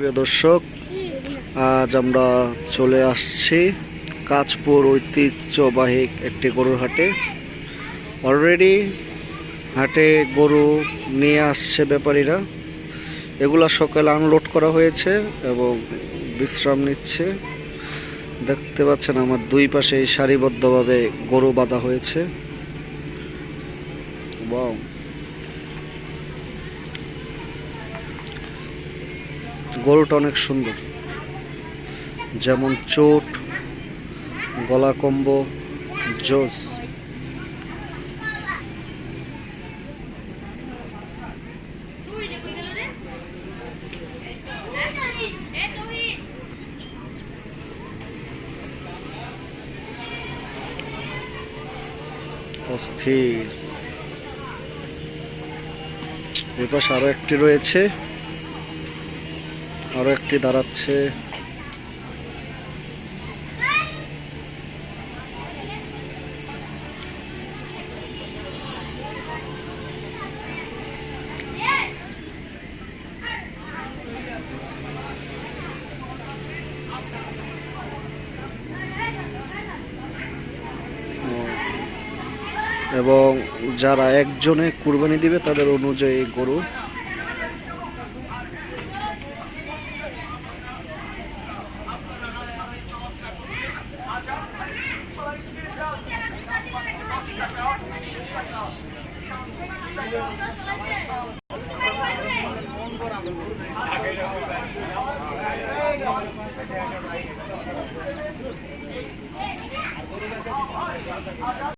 প্রিয় দর্শক, আজ আমরা চলে আসছি কাঁচপুর ঐতিহ্যবাহী একটি গরুর হাটে। অলরেডি হাটে গরু নিয়ে আসছে ব্যাপারীরা। এগুলা সকালে আনলোড করা হয়েছে এবং বিশ্রাম নিচ্ছে। দেখতে পাচ্ছেন আমার দুই পাশে সারিবদ্ধভাবে গরু বাঁধা হয়েছে। ওয়াও, গরুটা অনেক সুন্দর, যেমন চোট, গলা কম্বো, জোস। অস্থির। এ পাশে আরো একটি রয়েছে, আরো একটি দাঁড়াচ্ছে। এবং যারা একজনে কুরবানি দিবে তাদের অনুযায়ী গরু।